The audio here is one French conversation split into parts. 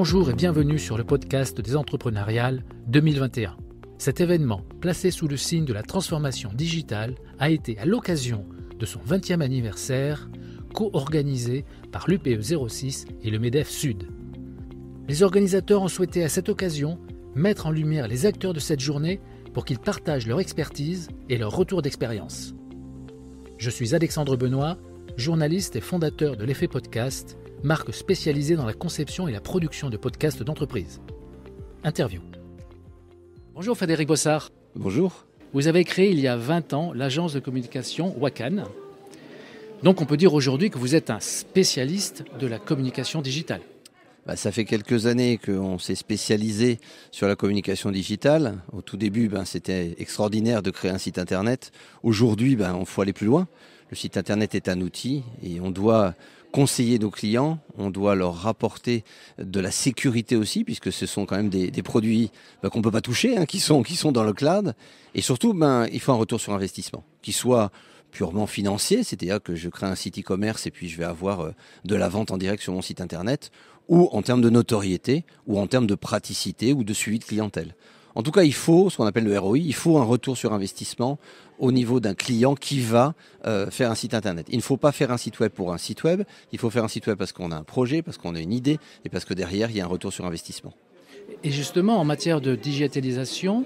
Bonjour et bienvenue sur le podcast des Entrepreneuriales 2021. Cet événement, placé sous le signe de la transformation digitale, a été à l'occasion de son 20e anniversaire, co-organisé par l'UPE 06 et le MEDEF Sud. Les organisateurs ont souhaité à cette occasion mettre en lumière les acteurs de cette journée pour qu'ils partagent leur expertise et leur retour d'expérience. Je suis Alexandre Benoît, journaliste et fondateur de l'Effet Podcast, marque spécialisée dans la conception et la production de podcasts d'entreprise. Interview. Bonjour Frédéric Bossard. Bonjour. Vous avez créé il y a 20 ans l'agence de communication Wakan. Donc on peut dire aujourd'hui que vous êtes un spécialiste de la communication digitale. Ça fait quelques années qu'on s'est spécialisé sur la communication digitale. Au tout début, c'était extraordinaire de créer un site internet. Aujourd'hui, il faut aller plus loin. Le site internet est un outil et on doit conseiller nos clients, on doit leur rapporter de la sécurité aussi, puisque ce sont quand même des produits qu'on ne peut pas toucher, qui sont dans le cloud. Et surtout, il faut un retour sur investissement, qui soit purement financier, c'est-à-dire que je crée un site e-commerce et puis je vais avoir de la vente en direct sur mon site internet, ou en termes de notoriété, ou en termes de praticité, ou de suivi de clientèle. En tout cas, il faut ce qu'on appelle le ROI, il faut un retour sur investissement au niveau d'un client qui va faire un site internet. Il ne faut pas faire un site web pour un site web, il faut faire un site web parce qu'on a un projet, parce qu'on a une idée, et parce que derrière, il y a un retour sur investissement. Et justement, en matière de digitalisation,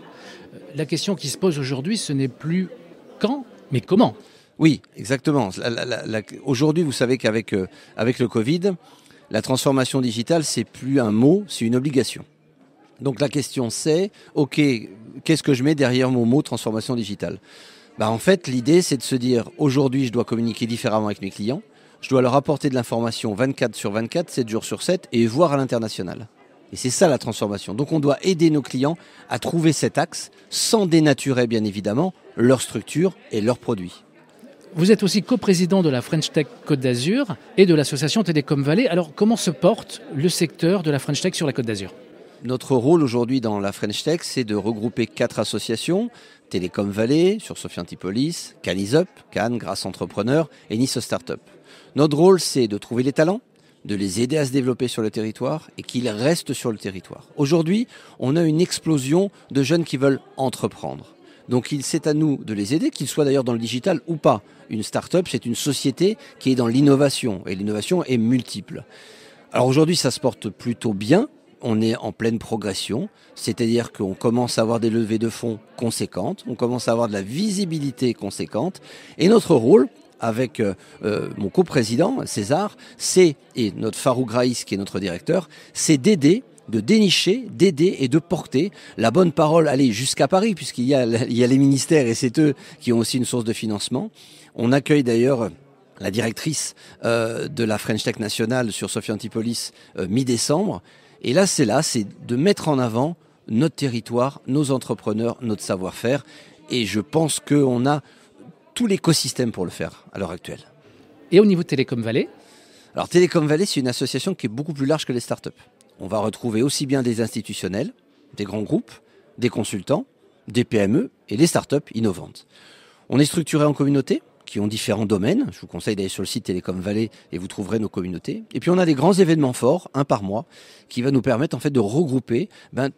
la question qui se pose aujourd'hui, ce n'est plus quand, mais comment. Oui, exactement. Aujourd'hui, vous savez qu'avec le Covid, la transformation digitale, c'est plus un mot, c'est une obligation. Donc la question c'est, ok, qu'est-ce que je mets derrière mon mot transformation digitale ? En fait, l'idée c'est de se dire, aujourd'hui je dois communiquer différemment avec mes clients, je dois leur apporter de l'information 24 sur 24, 7 jours sur 7 et voir à l'international. Et c'est ça la transformation. Donc on doit aider nos clients à trouver cet axe sans dénaturer bien évidemment leur structure et leurs produits. Vous êtes aussi coprésident de la French Tech Côte d'Azur et de l'association Télécom Vallée. Alors comment se porte le secteur de la French Tech sur la Côte d'Azur ? Notre rôle aujourd'hui dans la French Tech, c'est de regrouper 4 associations, Télécom Vallée, sur Sophie Antipolis, Cannes, Cannes, Grâce Entrepreneur et Nice Startup. Notre rôle, c'est de trouver les talents, de les aider à se développer sur le territoire et qu'ils restent sur le territoire. Aujourd'hui, on a une explosion de jeunes qui veulent entreprendre. Donc c'est à nous de les aider, qu'ils soient d'ailleurs dans le digital ou pas. Une start-up, c'est une société qui est dans l'innovation et l'innovation est multiple. Alors aujourd'hui, ça se porte plutôt bien. On est en pleine progression, c'est-à-dire qu'on commence à avoir des levées de fonds conséquentes, on commence à avoir de la visibilité conséquente. Et notre rôle, avec mon coprésident César, et notre Farouk Raïs qui est notre directeur, c'est d'aider, de dénicher, d'aider et de porter la bonne parole, aller jusqu'à Paris, puisqu'il y a les ministères et c'est eux qui ont aussi une source de financement. On accueille d'ailleurs la directrice de la French Tech Nationale sur Sophie Antipolis mi-décembre. Et là, c'est de mettre en avant notre territoire, nos entrepreneurs, notre savoir-faire. Et je pense qu'on a tout l'écosystème pour le faire à l'heure actuelle. Et au niveau de Télécom Vallée ? Alors Télécom Vallée, c'est une association qui est beaucoup plus large que les startups. On va retrouver aussi bien des institutionnels, des grands groupes, des consultants, des PME et des startups innovantes. On est structuré en communautés qui ont différents domaines. Je vous conseille d'aller sur le site Télécom Vallée et vous trouverez nos communautés. Et puis on a des grands événements forts, un par mois, qui va nous permettre en fait de regrouper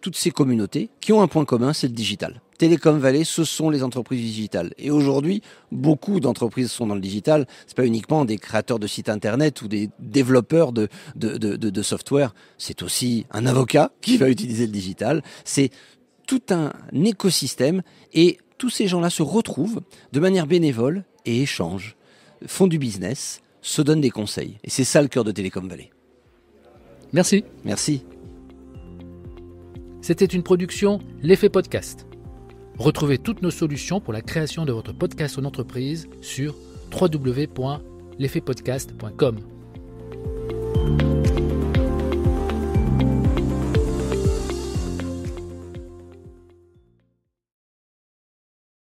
toutes ces communautés qui ont un point commun, c'est le digital. Télécom Vallée, ce sont les entreprises digitales. Et aujourd'hui, beaucoup d'entreprises sont dans le digital. C'est pas uniquement des créateurs de sites internet ou des développeurs de software. C'est aussi un avocat qui va utiliser le digital. C'est tout un écosystème et tous ces gens-là se retrouvent de manière bénévole et échangent, font du business, se donnent des conseils. Et c'est ça le cœur de Télécom Vallée. Merci. Merci. C'était une production L'Effet Podcast. Retrouvez toutes nos solutions pour la création de votre podcast en entreprise sur www.l'effetpodcast.com.